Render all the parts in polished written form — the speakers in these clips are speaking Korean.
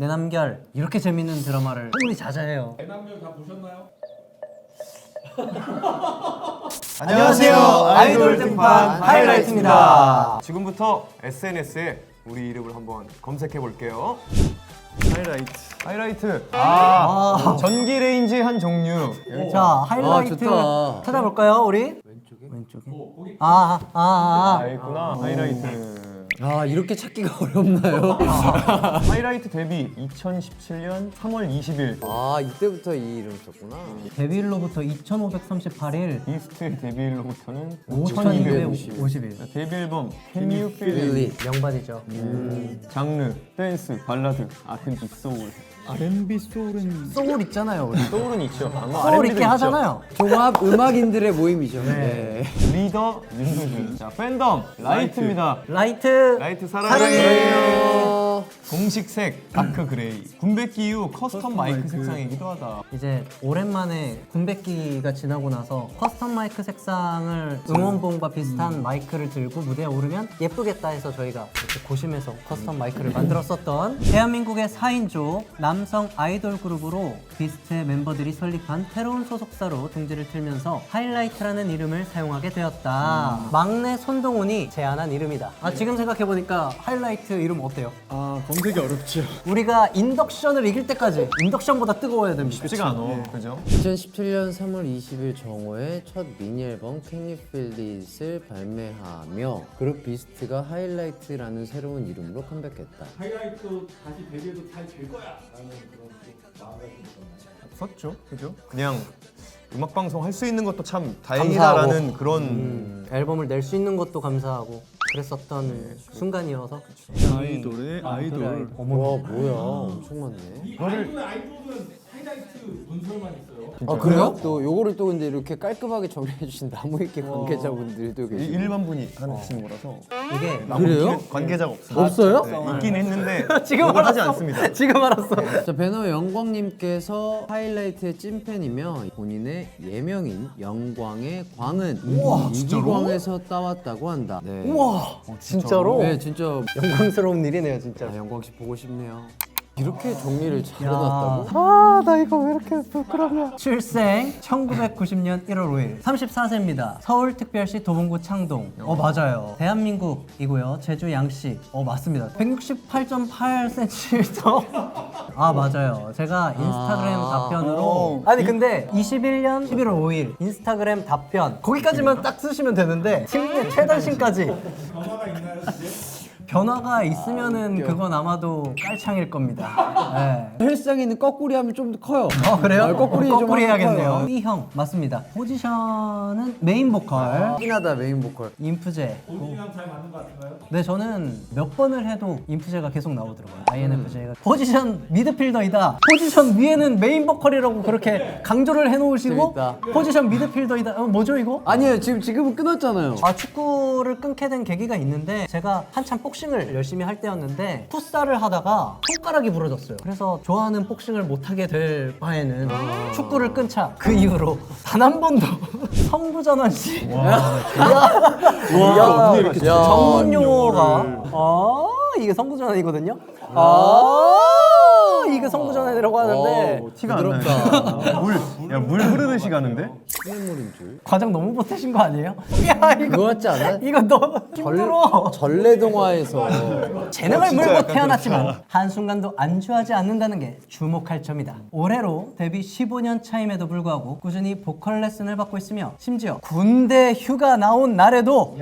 내남결 이렇게 재밌는 드라마를 우리 자자해요. 내남결 다 보셨나요? 안녕하세요. 아이돌 등판 하이라이트입니다. 지금부터 SNS에 우리 이름을 한번 검색해 볼게요. 하이라이트. 전기 레인지 한 종류. 자, 하이라이트 좋다. 찾아볼까요, 우리? 왼쪽에. 있구나. 하이라이트. 아 이렇게 찾기가 어렵나요? 하이라이트 데뷔 2017년 3월 20일. 아 이때부터 이 이름 썼구나. 데뷔일로부터 2538일, 비스트의 데뷔일로부터는 5250일. 데뷔 앨범 Can You Feel It. 명반이죠. 장르 댄스, 발라드, R&B, 소울. R&B 소울은 소울 있잖아요, 우리. 소울은 있죠. 소울 있게 하잖아요. 종합 음악인들의 모임이죠. 네. 리더 윤도준. 자, 팬덤 라이트입니다. 라이트. 라이트 사랑해요. 공식 색 다크 그레이. 군백기 이후 커스텀 마이크 색상이기도 하다. 이제 오랜만에 군백기가 지나고 나서 커스텀 마이크 색상을 응원봉과 비슷한 마이크를 들고 무대에 오르면 예쁘겠다 해서 저희가 이렇게 고심해서 커스텀 마이크를 만들었었던 대한민국의 4인조 남성 아이돌 그룹으로 비스트의 멤버들이 설립한 새로운 소속사로 둥지를 틀면서 하이라이트라는 이름을 사용하게 되었다. 막내 손동훈이 제안한 이름이다. 지금 생각해보니까 하이라이트 이름 어때요? 검색이 어렵죠. 우리가 인덕션을 이길 때까지 인덕션보다 뜨거워야 됩니다. 쉽지가 않아. 그죠? 2017년 3월 20일 정오에 첫 미니 앨범 Can You Feel It을 발매하며 그룹 비스트가 하이라이트라는 새로운 이름으로 컴백했다. 하이라이트도 다시 데뷔해도 잘 될 거야 라는 그런 마음가짐이 있었나요? 없었죠. 그죠? 그냥 음악 방송 할 수 있는 것도 참 다행이다라는 감사하고. 그런 앨범을 낼 수 있는 것도 감사하고 그랬었던 순간이어서. 아이돌의 아이돌. 와 뭐야 엄청 많네. 이 아이돌은 하이라이트 문설만 있어요. 아 그래요? 또 요거를 또 근데 이렇게 깔끔하게 정리해 주신 나무위키 관계자분들도 계시고. 일반 분이 하시는 거라서 이게 그래요? 관계자가 없어요. 없어요? 네, 있긴 했는데 지금 그걸 하지 알았어. 않습니다. 지금 알았어. 자 배너 영광님께서 하이라이트의 찐팬이며 본인의 예명인 영광의 광은 이기광에서 따왔다고 한다. 네. 우와, 진짜로? 네 진짜 영광스러운 일이네요, 진짜. 영광 씨 보고 싶네요. 이렇게 정리를 잘 해놨다고? 나 이거 왜 이렇게 부끄럽냐. 출생 1990년 1월 5일 34세입니다. 서울특별시 도봉구 창동. 맞아요. 대한민국이고요. 제주 양씨. 맞습니다. 168.8cm. 맞아요. 제가 인스타그램 답변으로 아니 근데 21년 11월 5일 인스타그램 답변 거기까지만 딱 쓰시면 되는데 최단신까지 변화가 있나요 이제? 변화가 있으면은 그건 아마도 깔창일 겁니다. 네. 헬스장에 있는 거꾸리 하면 좀 더 커요. 그래요? 거꾸리 좀 거꾸리 해야겠네요. 커요. B형 맞습니다. 포지션은 메인 보컬, 하다 메인 보컬. 인프제. 본인이랑 잘 맞는 것 같은가요? 네, 저는 몇 번을 해도 인프제가 계속 나오더라고요. INFJ가 포지션 미드필더이다. 포지션 위에는 메인 보컬이라고 그렇게 강조를 해놓으시고 재밌다. 포지션 미드필더이다. 뭐죠 이거? 아니에요 지금은 끊었잖아요. 축구를 끊게 된 계기가 있는데 제가 한참 복싱을 열심히 할 때였는데 풋살을 하다가 손가락이 부러졌어요. 그래서 좋아하는 복싱을 못하게 될 바에는 축구를 끊자. 그 이후로 단 한 번도 성부전환 시 전문 용어가 이게 성부전환이거든요. 이게 성부전환이라고 하는데 티가 안 나요. 물 흐르듯이 가는데? 수돗물인 줄. 과정 너무 못하신 거 아니에요? 야 이거 그거 같지 않아? 이거 너무 힘들어. 전래동화에서 재능을 물고 태어났지만 한순간도 안주하지 않는다는 게 주목할 점이다. 올해로 데뷔 15년 차임에도 불구하고 꾸준히 보컬 레슨을 받고 있으며 심지어 군대 휴가 나온 날에도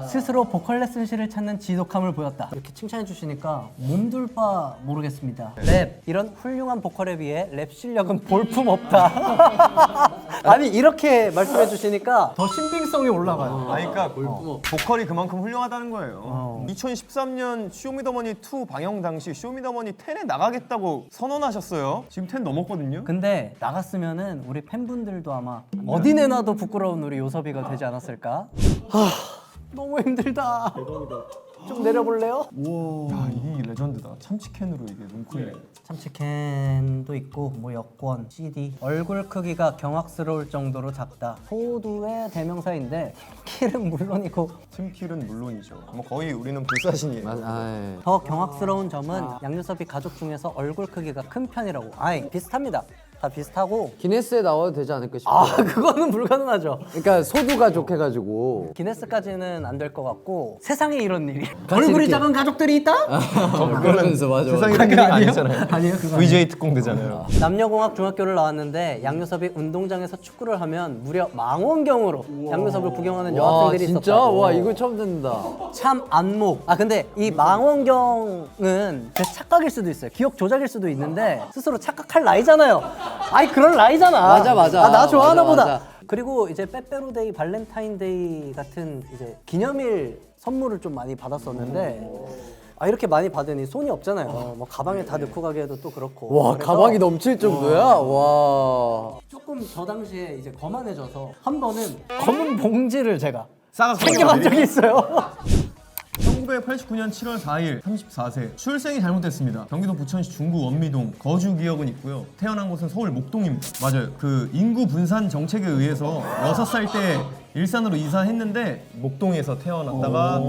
스스로 보컬 레슨실을 찾는 지독함을 보였다. 이렇게 칭찬해 주시니까 몸둘 바 모르겠습니다. 랩 이런 훌륭한 보컬에 비해 랩 실력은 볼품없다. 아니 이렇게 말씀해 주시니까 더 신빙성이 올라가요. 그러니까 보컬이 그만큼 훌륭하다는 거예요. 2013년 쇼미더머니 2 방영 당시 쇼미더머니 10에 나가겠다고 선언하셨어요. 지금 10 넘었거든요. 근데 나갔으면은 우리 팬분들도 아마 어디 내놔도 부끄러운 우리 요섭이가 되지 않았을까? 너무 힘들다. 좀 내려볼래요? 야, 이 레전드다. 참치캔으로 이게 눈코입. 참치캔도 있고 뭐 여권, CD. 얼굴 크기가 경악스러울 정도로 작다. 소두의 대명사인데 킬은 물론이고 팀킬은 물론이죠. 뭐 거의 우리는 불사신이에요. 아, 예. 더 경악스러운 점은 양요섭이 가족 중에서 얼굴 크기가 큰 편이라고. 아이 비슷합니다. 다 비슷하고. 기네스에 나와도 되지 않을까 싶어. 아 그거는 불가능하죠. 그러니까 소두 가족 해가지고. 기네스까지는 안 될 것 같고 세상에 이런 일이. 얼굴이 이렇게. 작은 가족들이 있다? 그러면서 맞아. 세상에 큰 얘기가 아니잖아요. 아니에요 그거. VJ 특공대잖아요. 남녀공학 중학교를 나왔는데 양요섭이 운동장에서 축구를 하면 무려 망원경으로 양요섭을 구경하는 와 여학생들이 진짜? 있었다고. 와 이거 처음 듣는다. 참 안목. 아 근데 이 망원경은 제 착각일 수도 있어요. 기억 조작일 수도 있는데 스스로 착각할 나이잖아요. 아이 그럴 나이잖아. 맞아, 맞아. 아, 나 좋아하나 맞아, 보다. 맞아. 그리고 이제 빼빼로데이, 발렌타인데이 같은 이제 기념일 선물을 좀 많이 받았었는데 아 이렇게 많이 받으니 손이 없잖아요. 뭐 가방에 다 넣고 가기에도 또 그렇고. 와 그래서 가방이 넘칠 정도야? 와. 조금 저 당시에 이제 거만해져서 한 번은 검은 봉지를 제가 싸가 챙겨간 적이 있어요. 1989년 7월 4일 34세 출생이 잘못됐습니다. 경기도 부천시 중구 원미동 거주 기억은 있고요. 태어난 곳은 서울 목동입니다. 맞아요. 그 인구 분산 정책에 의해서 6살 때 일산으로 이사했는데 목동에서 태어났다가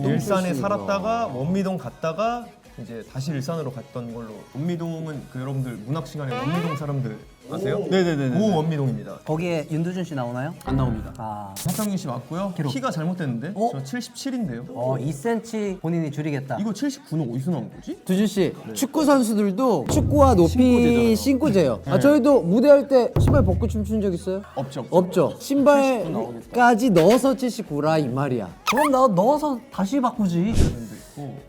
일산에 출신이구나. 살았다가 원미동 갔다가 이제 다시 일산으로 갔던 걸로. 원미동은 그 여러분들 문학 시간에 원미동 사람들 아세요? 네네네네. 오 원미동입니다. 거기에 윤두준 씨 나오나요? 안 나옵니다. 아, 박상윤 씨 맞고요. 키가 잘못됐는데 어? 저 77인데요. 2cm 본인이 줄이겠다. 이거 79는 어디서 나온 거지? 두준 씨, 축구 선수들도 축구화 높이 신고제잖아요. 신고제요. 아 저희도 무대할 때 신발 벗고 춤춘 적 있어요? 없죠. 없죠. 신발까지 넣어서 79라 이 말이야. 그럼 나 넣어서 다시 바꾸지.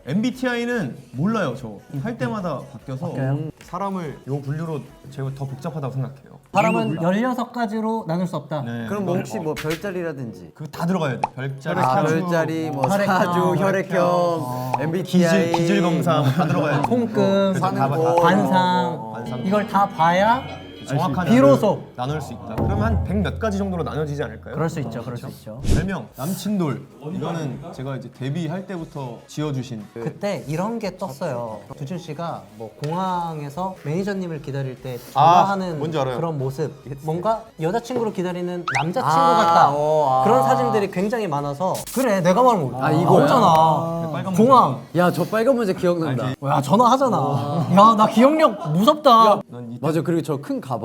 MBTI는 몰라요. 저 할 때마다 바뀌어서 바뀌어요? 사람을 요 분류로 제가 더 복잡하다고 생각해요. 사람은 16가지로 나눌 수 없다. 네. 그럼 뭐 혹시 뭐 별자리라든지 그거 다 들어가야 돼. 별자리, 아 사주, 별자리 뭐 혈액형, 사주, 혈액형, MBTI 기질 검사 뭐다 들어가야 돼. 손금, 사는 곳. 관상, 관상. 이걸 다 봐야 정확한 비로소. 나눌 수 있다. 그러면 한 100 몇 가지 정도로 나눠지지 않을까요? 그럴 수 있죠. 그럴 수 있죠. 별명 남친돌. 이거는 제가 이제 데뷔할 때부터 지어주신 그때 이런 게 떴어요. 두준 씨가 뭐 공항에서 매니저님을 기다릴 때 좋아하는 뭔지 알아요. 그런 모습, 뭔가 여자친구를 기다리는 남자친구 아, 같다. 아. 그런 사진들이 굉장히 많아서 그래 내가 말한 거. 아, 이거야? 없잖아. 빨간 공항. 야 저 빨간 문제 기억난다. 야 전화하잖아. 야 나 기억력 무섭다. 난 맞아 그리고 저 큰 가방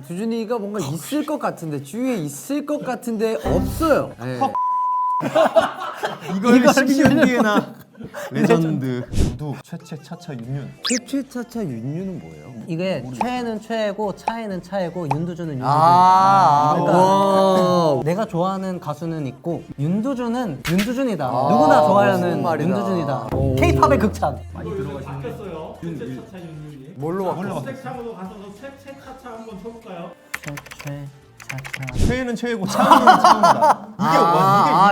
두준이가 뭔가 있을 것 같은데 주위에 있을 것 같은데 없어요. 네. 이걸 12년 뒤에나 레전드 누두 최채 차차 윤윤. 최최차차 윤유는 뭐예요? 이게 최애는 최애고 차애는 차애고 윤두준은 윤두준. 와. 내가 좋아하는 가수는 있고 윤두준은 윤두준이다. 아, 누구나 무슨 좋아하는 말이다. 윤두준이다. K-팝의 극찬. 바뀌었어요. 차차 윤윤이. 뭘로 바꿔? 색창으로 가서 차차 한번 쳐볼까요? 최 차차. 최애는 최애고 차은은 차은이다.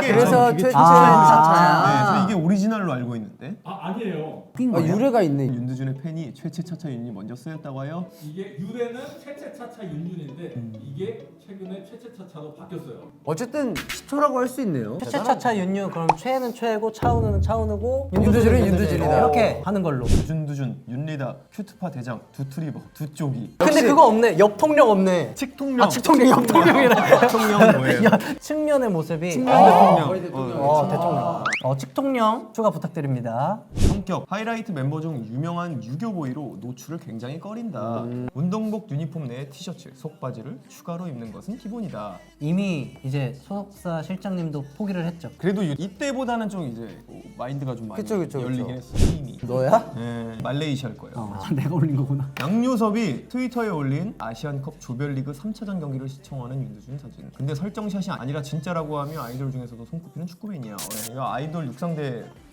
이게 그래서 저는 최최 아. 차차야. 저 이게 오리지널로 알고 있는데 아니에요. 아, 유래가 있네. 윤두준의 팬이 최채 차차 윤이 먼저 쓰였다고 하여 이게 유래는 최채차차 윤윤인데 이게 최근에 최채차차로 바뀌었어요. 어쨌든 10초라고 할 수 있네요. 최차차 윤유 그럼 최애는 최애고 차은우는 차은우고 윤두준은 윤두준이다. 이렇게 하는 걸로. 두준두준 윤리다 큐트파 대장 두트리버 두쪽이 근데 그거 없네. 옆통령 없네. 칙통령. 아 측통령 옆통령이래. 칙통령 뭐예요? 야, 측면의 모습이. 대통령. 대통령. 측통령 추가 부탁드립니다. 성격 하이라이트 멤버 중 유명한 유교보이로 노출을 굉장히 꺼린다. 운동복 유니폼 내에 티셔츠, 속바지를 추가로 입는 것은 기본이다. 이미 이제 소속사 실장님도 포기를 했죠. 그래도 이때보다는 좀 이제 마인드가 좀 많이 그쵸. 열리긴 했어. 이미. 너야? 네, 말레이시아일 거예요. 내가 올린 거구나. 양요섭이 트위터에 올린 아시안컵 조별리그 3차전 경기를 시청하는 윤두준 사진. 근데 설정샷이 아니라 진짜라고 하며 아이돌 중에서도 손꼽히는 축구맨이야. 이거 아이돌 육상대예요.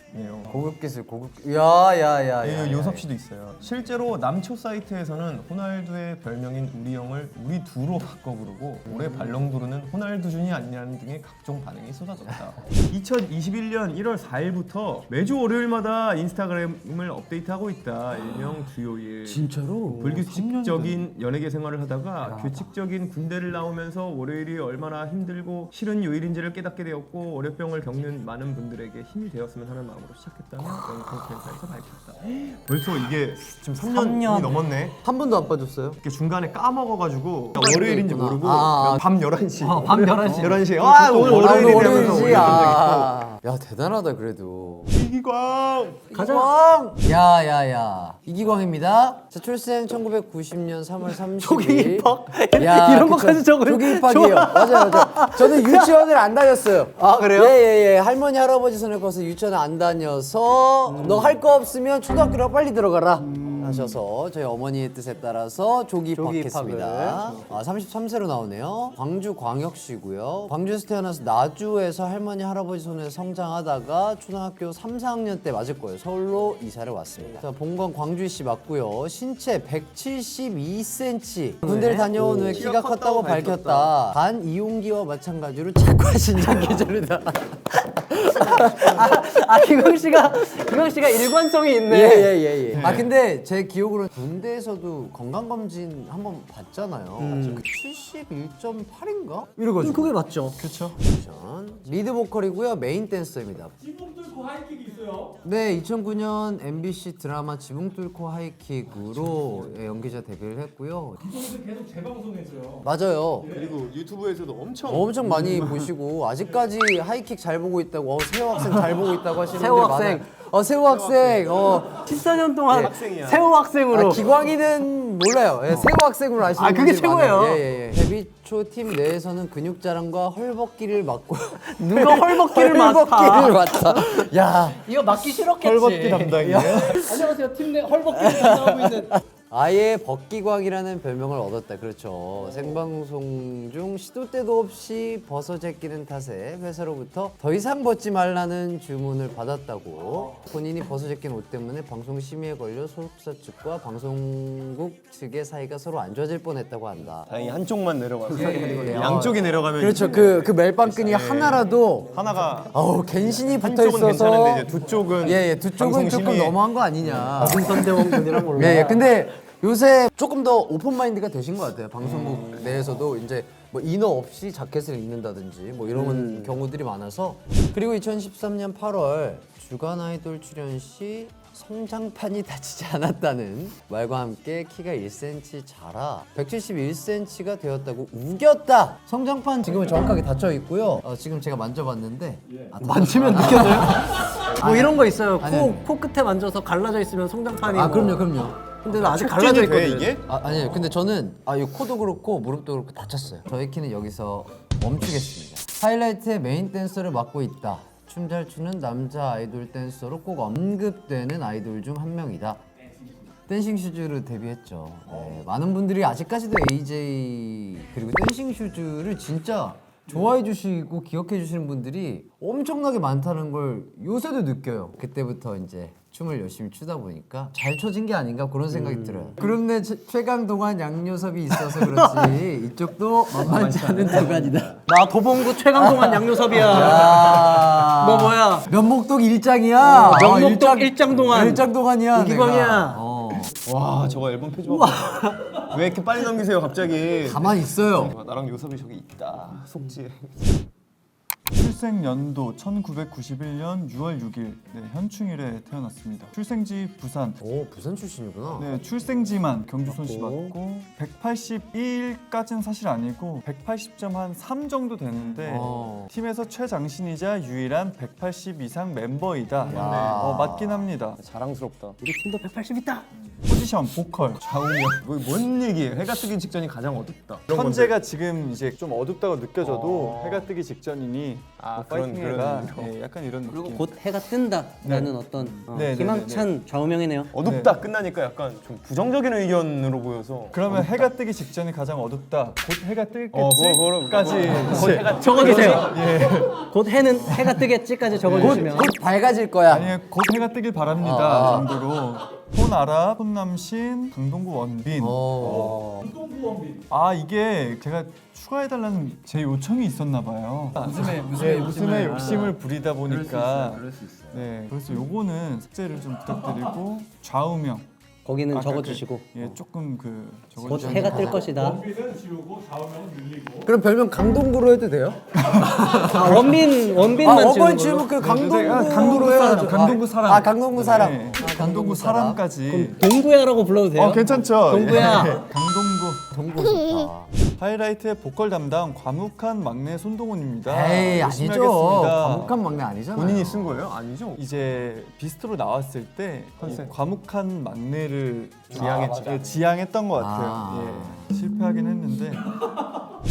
고급 기술 고급. 야야야. 예, 요섭 씨도 있어요. 실제로 남초 사이트에서는 호날두의 별명인 우리 형을 우리 두로 바꿔 부르고 올해 발롱도르는 호날두준이 아니냐는 등의 각종 반응이 쏟아졌다. 2021년 1월 4일부터 매주 월요일마다 인스타그램을 업데이트하고 있다. 일명 주요일. 진짜로? 불규칙적인 연예계 생활을 하다가 규칙적인 군대를 나오면서 월요일이 얼마나 힘들고 싫은 요일인지를 깨닫게 되었고 월요병을 겪는 많은 분들에게 힘이 되었으면 하는 마음으로 사람으로 시작했다는 영국 회사에서 밝혔다. 벌써 이게 지금 3년이 3년. 넘었네. 한 번도 안 빠졌어요? 이렇게 중간에 까먹어가지고 월요일인지 월요일인지 모르고 아. 밤 11시 밤 11시. 11시에 아 오늘 월요일이라면서 월요일이지. 올린 적이 아. 야 대단하다 그래도. 있고. 이기광 가자. 야야야 이기광입니다. 자, 출생 1990년 3월 30일. 조기 입학? 야, 이런 그쵸. 것까지 적을. 조기 입학이에요. 맞아요. 저는 유치원을 안 다녔어요. 아, 그래요? 예예예. 할머니 할아버지 손을 꺼서 유치원 안 다녀서 너 할 거 없으면 초등학교로 빨리 들어가라. 하셔서 저희 어머니의 뜻에 따라서 조기 조기 입학했습니다. 33세로 나오네요. 광주 광역시고요. 광주에서 태어나서 나주에서 할머니 할아버지 손에 성장하다가 초등학교 3, 4학년 때 맞을 거예요. 서울로 이사를 왔습니다. 자, 본건 광주시 맞고요. 신체 172cm. 군대를 다녀온 후에 키가 컸다고 밝혔다. 간 이용기와 마찬가지로 체과 신장 기준이다. 기광 씨가 일관성이 있네. 예예예. 아 근데 제 기억으로 군대에서도 건강 검진 한번 받잖아요. 71.8인가? 이래가지고. 그게 맞죠. 그렇죠. 리드 보컬이고요. 메인 댄서입니다. 지붕 뚫고 하이킥이 있어요. 네, 2009년 MBC 드라마 지붕 뚫고 하이킥으로 연기자 데뷔를 했고요. 이동들 계속 재방송했어요. 맞아요. 그리고 유튜브에서도 엄청 많이 보시고 아직까지 하이킥 잘 보고 있다고 새우 학생 잘 보고 있다고 하시는 새우 분들 학생. 많아요. 새우 학생. 14년 동안 학생이야. 새우 학생으로. 기광이는 몰라요. 예, 새우 학생으로 아시는 아, 그게 분들이 최고예요. 많아요. 예. 데뷔 초 팀 내에서는 근육 자랑과 헐벗기를 맡고 누가 헐벗기를 맡아. 헐벗기를 맡아. 야, 이거 맡기 싫었겠지. 헐벗기 담당이에요. 안녕하세요. 팀 내 헐벗기를 담당하고 있는. 아예 벗기광이라는 별명을 얻었다. 그렇죠. 생방송 중 시도 때도 없이 벗어 제끼는 탓에 회사로부터 더 이상 벗지 말라는 주문을 받았다고. 본인이 벗어 제낀 옷 때문에 방송 심의에 걸려 소속사 측과 방송국 측의 사이가 서로 안 좋아질 뻔했다고 한다. 다행히 한쪽만 내려가서 예. 양쪽이 내려가면 그렇죠. 그 멜빵끈이 하나라도 하나가 갠신이 붙어 한쪽은 있어서 괜찮은데 이제 두 쪽은 두 쪽은 방송 조금 심의에 너무한 거 아니냐. 김선대원군이랑 몰라. 예, 근데 요새 조금 더 오픈 마인드가 되신 것 같아요. 방송국 내에서도 이제 뭐 이너 없이 자켓을 입는다든지 뭐 이런 경우들이 많아서. 그리고 2013년 8월 주간 아이돌 출연 시 성장판이 다치지 않았다는 말과 함께 키가 1cm 자라 171cm가 되었다고 우겼다. 성장판 지금은 정확하게 닫혀 있고요. 지금 제가 만져봤는데 만지면 느껴져요? 뭐 이런 거 있어요. 아니. 코 끝에 만져서 갈라져 있으면 성장판이. 그럼요. 근데 나 아직 갈라져 촉진이 돼, 있거든. 이게? 아니에요. 근데 저는 이 코도 그렇고 무릎도 그렇고 다쳤어요. 저의 키는 여기서 멈추겠습니다. 하이라이트의 메인 댄서를 맡고 있다. 춤 잘 추는 남자 아이돌 댄서로 꼭 언급되는 아이돌 중 한 명이다. 댄싱 슈즈로 데뷔했죠. 네, 많은 분들이 아직까지도 AJ 그리고 댄싱 슈즈를 진짜 좋아해 주시고 기억해 주시는 분들이 엄청나게 많다는 걸 요새도 느껴요. 그때부터 이제 춤을 열심히 추다 보니까 잘 춰진 게 아닌가 그런 생각이 들어요. 그룹 내 최강동안 양요섭이 있어서 그렇지 이쪽도 만만치 않은 동안이다. 나 도봉구 최강동안 양요섭이야. 아, 너 뭐야? 면목동 일장이야. 면목동 일장동안. 일장동안이야. 이기광이야. 내가. 와 저거 앨범 페이지 봐봐. 왜 이렇게 빨리 넘기세요 갑자기? 가만히 있어요. 나랑 요섭이 저기 있다. 속지. 출생 연도 1991년 6월 6일 현충일에 태어났습니다. 출생지 부산. 오 부산 출신이구나. 네, 출생지만 경주 손씨 맞고 181까지는 사실 아니고 180점 한 3 정도 되는데 팀에서 최장신이자 유일한 180 이상 멤버이다. 맞긴 합니다. 자랑스럽다. 우리 팀도 180 있다. 포지션 보컬 좌우명. 뭔 얘기예요? 해가 뜨기 직전이 가장 어둡다. 현재가 지금 이제 좀 어둡다고 느껴져도 해가 뜨기 직전이니 파이팅해라. 네, 약간 이런 그리고 느낌. 곧 해가 뜬다라는 어떤 네, 희망찬 좌우명이네요. 어둡다 끝나니까 약간 좀 부정적인 의견으로 보여서. 그러면 해가 뜨기 직전이 가장 어둡다. 곧 해가 뜨겠지까지 적어주세요. 곧 해는 해가 뜨겠지까지 적어주시면. 곧 밝아질 거야. 아니 곧 해가 뜨길 바랍니다 정도로. 혼아라, 혼남신, 강동구 원빈. 이게 제가 추가해달라는 제 요청이 있었나 봐요. 웃음에 욕심을 부리다 보니까. 네, 그래서 요거는 숙제를 좀 부탁드리고 좌우명 거기는 아까 적어주시고 예, 조금 그 곧 적어주시면 해가 뜰 것이다. 원빈은 지우고 좌우명은 늘리고. 그럼 별명 강동구로 해도 돼요? 아, 원빈만 어번 지우는 주면 걸로. 그 강동구 강동구 사람, 강동구 사람. 아 강동구 사람. 네, 강동구 사람까지. 동구야라고 불러도 돼요? 괜찮죠. 동구야. 예. 강동구. 동구 좋다. 하이라이트의 보컬 담당 과묵한 막내 손동훈입니다. 에이 열심히 아니죠. 하겠습니다. 과묵한 막내 아니잖아요. 본인이 쓴 거예요? 아니죠? 이제 비스트로 나왔을 때 컨셉. 이 과묵한 막내를 지향했죠. 예, 지향했던 것 같아요. 아. 예, 실패하긴 했는데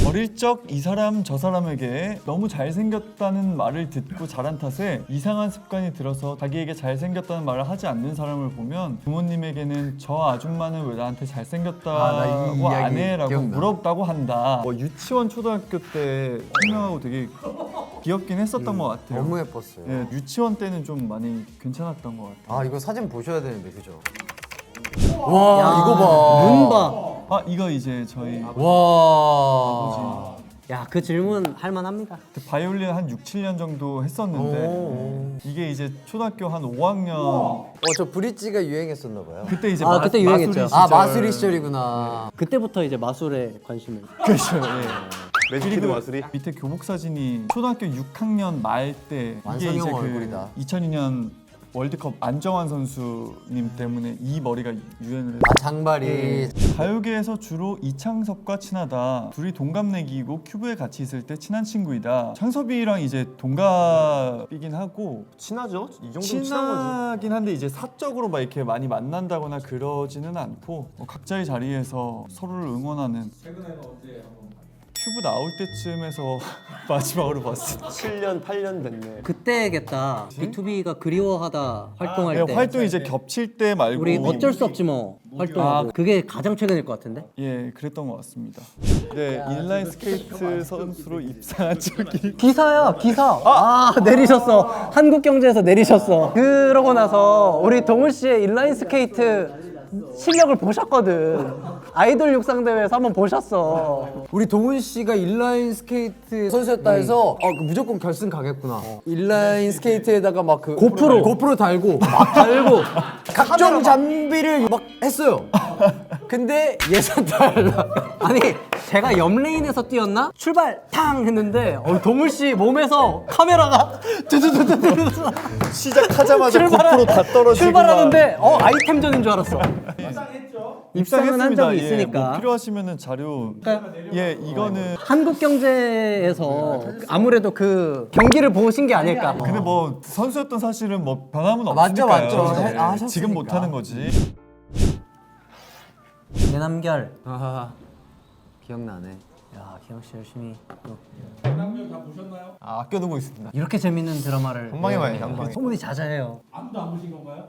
어릴 적 이 사람 저 사람에게 너무 잘생겼다는 말을 듣고 자란 탓에 이상한 습관이 들어서 자기에게 잘생겼다는 말을 하지 않는 사람을 보면 부모님에게는 저 아줌마는 왜 나한테 아, 나이 잘생겼다고 이야기 안 해라고 기억나. 물었다고 한다. 뭐 유치원 초등학교 때 설명하고 되게 귀엽긴 했었던 것 같아요. 너무 예뻤어요. 예, 유치원 때는 좀 많이 괜찮았던 것 같아요. 아 이거 사진 보셔야 되는데 그죠? 와 이거 봐. 눈 봐. 아 이거 이제 저희 와. 야, 그 질문 할만합니다. 그 바이올린 한 6, 7년 정도 했었는데 오. 이게 이제 초등학교 한 5학년 저 브릿지가 유행했었나 봐요. 그때 이제 아, 그때 유행했죠. 마수리 아 시절. 마수리 시절이구나. 그때부터 이제 마술에 관심을. 그렇죠. 예. 매직키드 마술이. 밑에 교복 사진이 초등학교 6학년 말 때 이게 완성형 이제 그 얼굴이다. 2002년 월드컵 안정환 선수님 때문에 이 머리가 유행을 했어요. 아 장발이. 가요계에서 주로 이창섭과 친하다. 둘이 동갑내기이고 큐브에 같이 있을 때 친한 친구이다. 창섭이랑 이제 동갑이긴 하고 친하죠? 이 정도면 친한 거지. 친하긴 한데 이제 사적으로 막 이렇게 많이 만난다거나 그러지는 않고 각자의 자리에서 서로를 응원하는. 최근에는 언제 한번 큐브 나올 때쯤에서 마지막으로 봤어요. 7년, 8년 됐네. 그때겠다. B2B가 그리워하다 활동할 네, 때. 활동 이제 겹칠 때 말고 우리 어쩔 수 없지 뭐 활동하고. 그게 가장 최근일 것 같은데. 예 그랬던 것 같습니다. 네 인라인 스케이트 선수로 입상한 적이 기사야 기사. 아 내리셨어. 한국경제에서 내리셨어. 그러고 나서 우리 동훈 씨의 인라인 스케이트 실력을 보셨거든. 아이돌 육상 대회에서 한번 보셨어. 우리 동훈 씨가 인라인 스케이트 선수였다 해서 그 무조건 결승 가겠구나. 인라인 스케이트에다가 막 그 고프로 달고 막 달고 각종 장비를 막 했어요. 근데 예선 탈락. 아니 제가 옆레인에서 뛰었나? 출발 탕 했는데 동훈 씨 몸에서 카메라가 두두두두두 시작하자마자 고프로 다 떨어지고 출발하는데 아이템전인 줄 알았어. 입상했죠? 입상은 한 적이 예, 있으니까. 뭐 필요하시면은 자료. 예 이거는 한국경제에서 아무래도 그 경기를 보신 게 아닐까. 근데 뭐 선수였던 사실은 뭐 변함은 맞죠, 없으니까요. 맞죠. 네, 하셨으니까. 지금 못 하는 거지. 내남결. 아하, 기억나네. 야 기영 씨 열심히 또 대남경 다 보셨나요? 아껴두고 있습니다. 이렇게 재밌는 드라마를 한 방에 봐야지, 한 방에. 소문이 자자해요. 아무도 안 보신 건가요?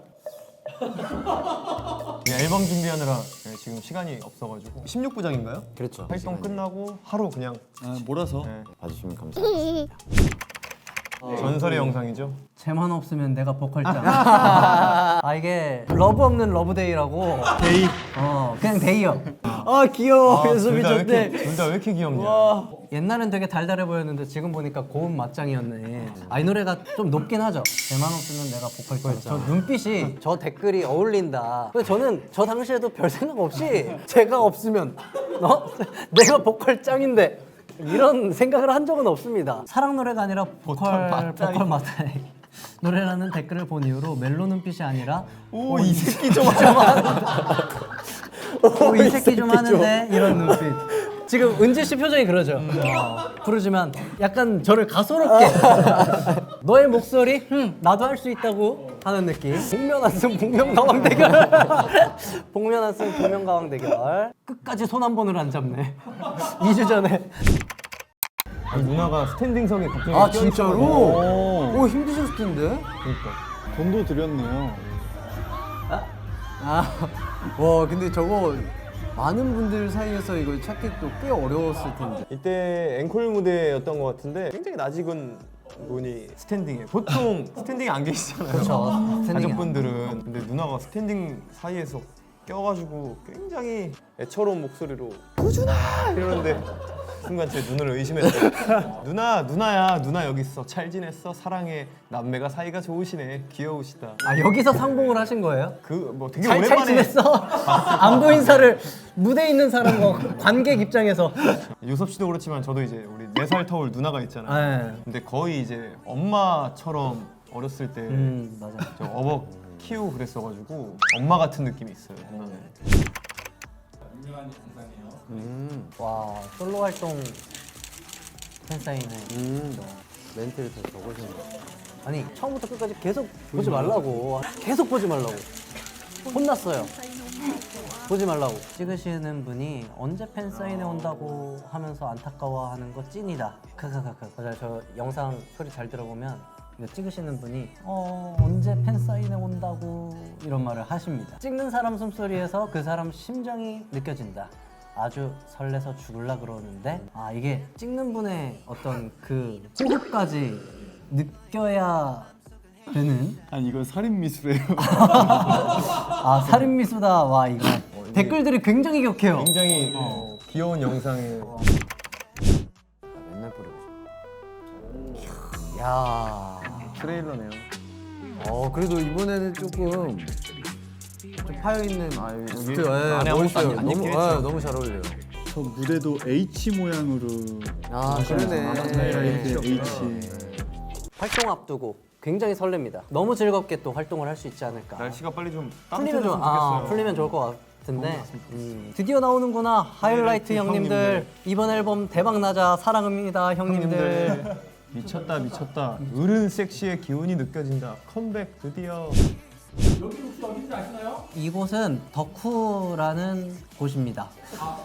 앨범 준비하느라 지금 시간이 없어가지고 16부작인가요? 그렇죠. 활동 끝나고 하루 그냥 몰아서. 봐주시면 감사합니다. 전설의 영상이죠. 쟤만 없으면 내가 보컬장. 아 이게 러브 없는 러브데이라고. 데이. 그냥 데이요. 아 귀여워. 연습이 좋대. 둘다 왜 이렇게 귀엽냐? 옛날엔 되게 달달해 보였는데 지금 보니까 고음 맞짱이었네. 이 노래가 좀 높긴 하죠. 쟤만 없으면 내가 보컬장. 저 눈빛이 저 댓글이 어울린다. 근데 저는 저 당시에도 별 생각 없이 제가 없으면 내가 보컬짱인데 이런 생각을 한 적은 없습니다. 사랑 노래가 아니라 보컬 맞다이 노래라는 댓글을 본 이후로 멜로 눈빛이 아니라 이 새끼 좀 이 새끼 좀 하는데 이런 눈빛. 지금 은지 씨 표정이 그러죠. 부르지만 약간 저를 가소롭게 너의 목소리 나도 할 수 있다고 하는 느낌. 복면 안 쓰면 복면가왕 대결. 복면 안 쓰면 복면가왕 대결. 끝까지 손 한 번을 안 잡네. 2주 전에. 누나가 스탠딩석에 갑자기 아 진짜로? 오. 오 힘드셨을 텐데. 그러니까. 돈도 들였네요. 와 근데 저거 많은 분들 사이에서 이거 찾기 또 꽤 어려웠을 텐데. 이때 앵콜 무대였던 것 같은데 굉장히 낯익은 분이 스탠딩에 보통 스탠딩에 안 계시잖아요. 그렇죠. 스탠딩이 가족분들은. 근데 누나가 스탠딩 사이에서 껴가지고 굉장히 애처로운 목소리로 꾸준아 이러는데 순간 제 눈을 의심했어요. 누나야 누나 여기 있어. 잘 지냈어? 사랑해. 남매가 사이가 좋으시네. 귀여우시다. 아 여기서 상봉을 하신 거예요? 그 뭐 되게 잘 오랜만에 지냈어? 안부 인사를 무대에 있는 사람과 관객 입장에서. 유섭 씨도 그렇지만 저도 이제 우리 4살 터울 누나가 있잖아요. 네. 근데 거의 이제 엄마처럼 어렸을 때 맞아. 저 어버 키우고 그랬어가지고 엄마 같은 느낌이 있어요. 누나는. 유명한 영상이에요. 와 솔로 활동 팬사인회. 멘트를 더 적으시네. 아니 처음부터 끝까지 계속 보지 말라고. 계속 보지 말라고. 혼났어요. 보지 말라고. 찍으시는 분이 언제 팬사인회 온다고 하면서 안타까워하는 거 찐이다. 크크크크. 맞아요. 저 영상 소리 잘 들어보면 이거 찍으시는 분이 언제 팬사인회 온다고 이런 말을 하십니다. 찍는 사람 숨소리에서 그 사람 심정이 느껴진다. 아주 설레서 죽을라 그러는데 이게 찍는 분의 어떤 그 호흡까지 느껴야 되는 아니 이건 살인 미수래요. 살인미수다. 와 이거 댓글들이 굉장히 격해요. 굉장히 귀여운 영상에 맨날 뿌리고 싶어. 야 트레일러네요. 그래도 이번에는 조금 좀 파여 있는 스트 안에 아무것도 안 입긴 했죠. 너무 잘 어울려요. 저 무대도 H 모양으로. 그러네. H. 활동 앞두고 굉장히 설렙니다. 너무 즐겁게 또 활동을 할 수 있지 않을까. 날씨가 빨리 좀 풀리면 따뜻해졌으면 좋겠어요. 풀리면 좋을 것 같은데. 드디어 나오는구나 하이라이트 형님들. 이번 앨범 대박 나자 사랑합니다 형님들. 미쳤다. 어른 섹시의 기운이 느껴진다. 컴백 드디어. 여기 혹시 어딘지 아시나요? 이곳은 덕후라는 곳입니다.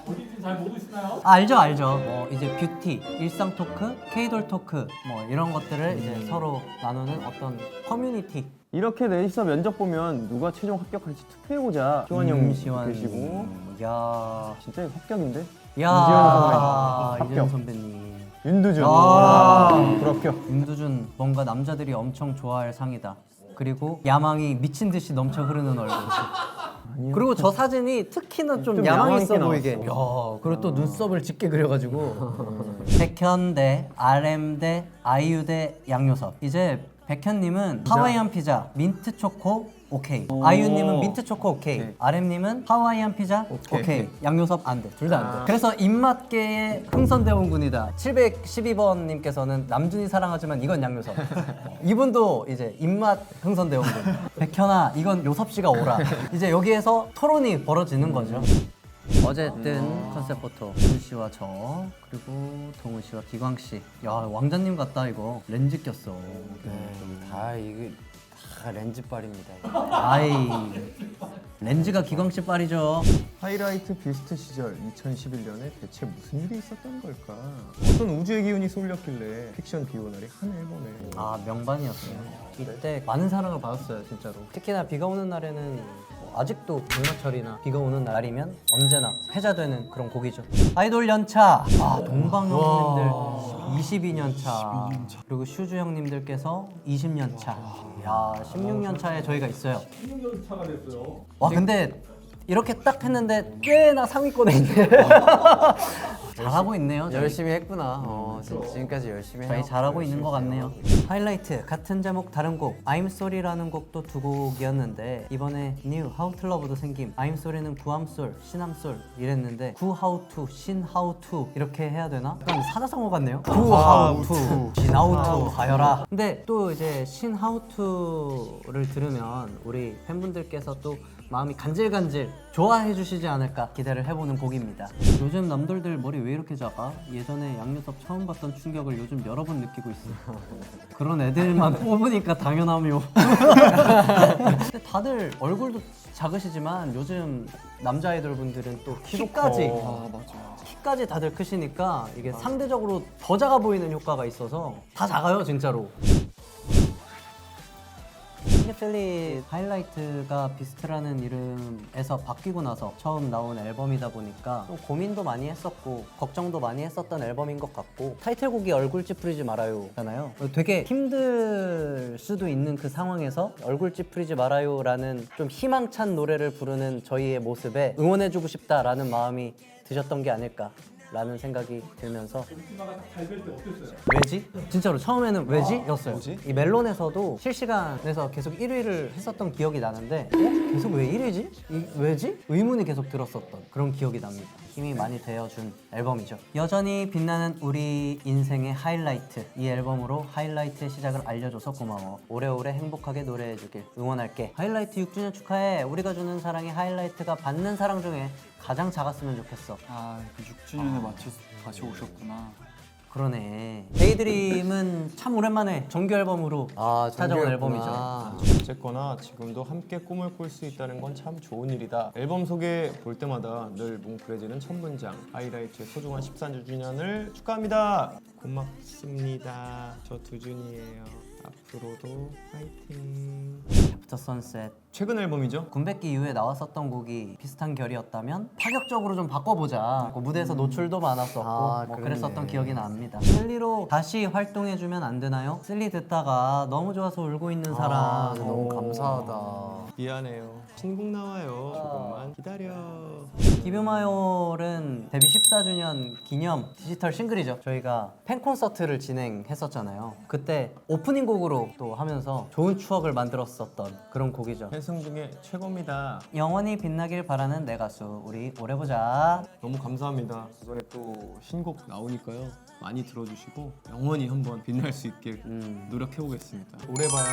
어딘지 잘 모르시나요? 알죠. 이제 뷰티, 일상 토크, 케이돌 토크 뭐 이런 것들을 이제 서로 나누는 어떤 커뮤니티. 이렇게 넷이서 면접 보면 누가 최종 합격할지 투표해보자. 시원 형 시원. 계시고 야, 진짜 이거 합격인데? 이재현 선배님. 윤두준. 불합격. 윤두준 뭔가 남자들이 엄청 좋아할 상이다. 그리고 야망이 미친 듯이 넘쳐 흐르는 얼굴. 그리고 저 사진이 특히나 좀 야망 야망 있어 있게 보이게. 야, 그리고 또 눈썹을 짙게 그려가지고. 백현 대 RM 대 아이유 대 양요섭. 이제 백현님은 하와이안 피자 민트 초코 오케이. 아이유님은 민트 초코 오케이. RM님은 하와이안 피자 오케이. 양요섭 안 돼. 둘 다 안 돼. 그래서 입맛계의 흥선대원군이다. 712번님께서는 남준이 사랑하지만 이건 양요섭. 이분도 이제 입맛 흥선대원군. 백현아 이건 요섭 씨가 오라. 이제 여기에서 토론이 벌어지는 거죠. 어쨌든 컨셉 포토 준씨와 저 그리고 동훈 씨와 기광 씨. 야 왕자님 같다 이거. 렌즈 꼈어. 이게 다 렌즈빨입니다. 아이 렌즈가 기광 씨 빨이죠. 하이라이트 뷰스트 시절 2011년에 대체 무슨 일이 있었던 걸까? 어떤 우주의 기운이 쏠렸길래 픽션 비오날이 한 앨범에 명반이었어요. 이때 많은 사랑을 받았어요 진짜로. 특히나 비가 오는 날에는 아직도 장마철이나 비가 오는 날이면 언제나 회자되는 그런 곡이죠. 아이돌 연차. 동방 형님들 22년 차. 그리고 슈즈 형님들께서 20년 차. 야 16년 차에 저희가 있어요. 16년 차가 됐어요. 와 근데 이렇게 딱 했는데 꽤나 상위권에 있네. 잘하고 있네요. 저희. 열심히 했구나. 지금까지 열심히 저희 해요. 잘하고 있는 것 같네요. 하이라이트 같은 제목 다른 곡 I'm Sorry라는 곡도 두 곡이었는데 이번에 New How to Love도 생김. I'm Sorry는 구함솔, 신함솔 이랬는데 구 How to, 신 How to 이렇게 해야 되나? 약간 사자성어 같네요. 구 How to, 신 How to 하여라. 근데 또 이제 신 How to를 들으면 우리 팬분들께서 또 마음이 간질간질 좋아해 주시지 않을까 기대를 해보는 곡입니다. 요즘 남들들 머리 왜 이렇게 작아? 예전에 양요섭 처음 봤던 충격을 요즘 여러 번 느끼고 있어. 그런 애들만 뽑으니까 당연하며. 근데 다들 얼굴도 작으시지만 요즘 남자 아이돌 분들은 또 키까지 키까지 다들 크시니까 이게 상대적으로 더 작아 보이는 효과가 있어서 다 작아요 진짜로. 필리 하이라이트가 비스트라는 이름에서 바뀌고 나서 처음 나온 앨범이다 보니까 좀 고민도 많이 했었고 걱정도 많이 했었던 앨범인 것 같고 타이틀곡이 얼굴 찌푸리지 말아요 잖아요. 되게 힘들 수도 있는 그 상황에서 얼굴 찌푸리지 말아요 라는 좀 희망찬 노래를 부르는 저희의 모습에 응원해주고 싶다라는 마음이 드셨던 게 아닐까 라는 생각이 들면서 옥지마가 잘 될 때 어땠어요? 왜지? 진짜로 처음에는 왜지? 였어요. 이 멜론에서도 실시간에서 계속 1위를 했었던 기억이 나는데 계속 왜 1위지? 왜지? 의문이 계속 들었었던 그런 기억이 납니다. 힘이 많이 되어준 앨범이죠. 여전히 빛나는 우리 인생의 하이라이트. 이 앨범으로 하이라이트의 시작을 알려줘서 고마워. 오래오래 행복하게 노래해주길 응원할게. 하이라이트 6주년 축하해. 우리가 주는 사랑의 하이라이트가 받는 사랑 중에 가장 작았으면 좋겠어. 아, 그 6주년에 맞춰서 다시 오셨구나. 그러네. 데이드림은 참 오랜만에 정규 앨범으로 찾아온 앨범이죠. 어쨌거나 지금도 함께 꿈을 꿀 수 있다는 건 참 좋은 일이다. 앨범 소개 볼 때마다 늘 뭉클해지는 첫 문장. 하이라이트의 소중한 14주년을 축하합니다. 고맙습니다. 저 두준이에요. 앞으로도 파이팅. 애프터 선셋. 최근 앨범이죠? 군백기 이후에 나왔었던 곡이 비슷한 결이었다면 파격적으로 좀 바꿔보자. 무대에서 노출도 많았었고 뭐 그러네. 그랬었던 기억이 납니다. 슬리로 다시 활동해주면 안 되나요? 슬리 듣다가 너무 좋아서 울고 있는 사람. 너무 감사하다. 미안해요. 신곡 나와요. 조금만 기다려. 기브마이올은 데뷔 14주년 기념 디지털 싱글이죠. 저희가 팬 콘서트를 진행했었잖아요. 그때 오프닝 곡으로 또 하면서 좋은 추억을 만들었었던 그런 곡이죠. 팬송 중에 최고입니다. 영원히 빛나길 바라는 내 가수. 우리 오래 보자. 너무 감사합니다. 이번에 또 신곡 나오니까요. 많이 들어주시고 영원히 한번 빛날 수 있게 노력해보겠습니다. 오래 봐요.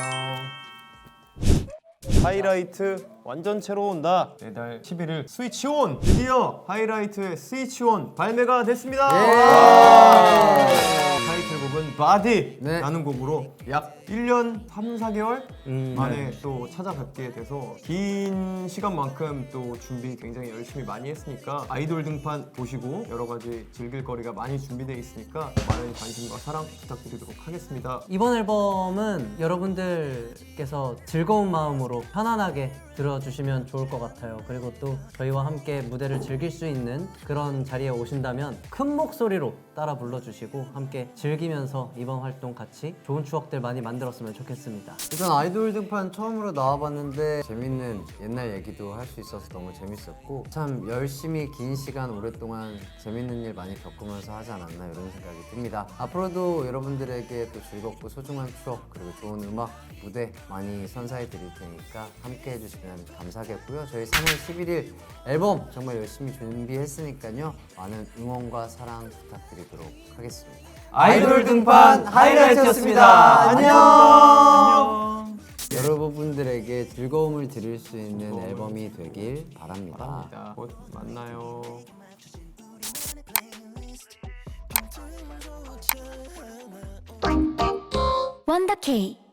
하이라이트 완전체로 온다. 매달 11일 스위치 온! 드디어 하이라이트의 스위치 온 발매가 됐습니다. 타이틀곡은 바디라는 곡으로 약 1년 3, 4개월 만에 또 찾아뵙게 돼서 긴 시간만큼 또 준비 굉장히 열심히 많이 했으니까 아이돌 등판 보시고 여러 가지 즐길 거리가 많이 준비되어 있으니까 많은 관심과 사랑 부탁드리도록 하겠습니다. 이번 앨범은 여러분들께서 즐거운 마음으로 편안하게 들어주시면 좋을 것 같아요. 그리고 또 저희와 함께 무대를 즐길 수 있는 그런 자리에 오신다면 큰 목소리로 따라 불러주시고 함께 즐기면서 이번 활동 같이 좋은 추억들 많이 만들었으면 좋겠습니다. 일단 아이돌 등판 처음으로 나와봤는데 재밌는 옛날 얘기도 할 수 있어서 너무 재밌었고 참 열심히 긴 시간 오랫동안 재밌는 일 많이 겪으면서 하지 않았나 이런 생각이 듭니다. 앞으로도 여러분들에게 또 즐겁고 소중한 추억 그리고 좋은 음악 무대 많이 선사해 드릴 테니까 함께 해주시면 감사하겠고요. 저희 3월 11일 앨범 정말 열심히 준비했으니까요. 많은 응원과 사랑 부탁드리도록 하겠습니다. 아이돌 등판 하이라이트였습니다. 안녕. 여러분들에게 즐거움을 드릴 수 있는 앨범이 되길 바랍니다. 곧 만나요. 원더케이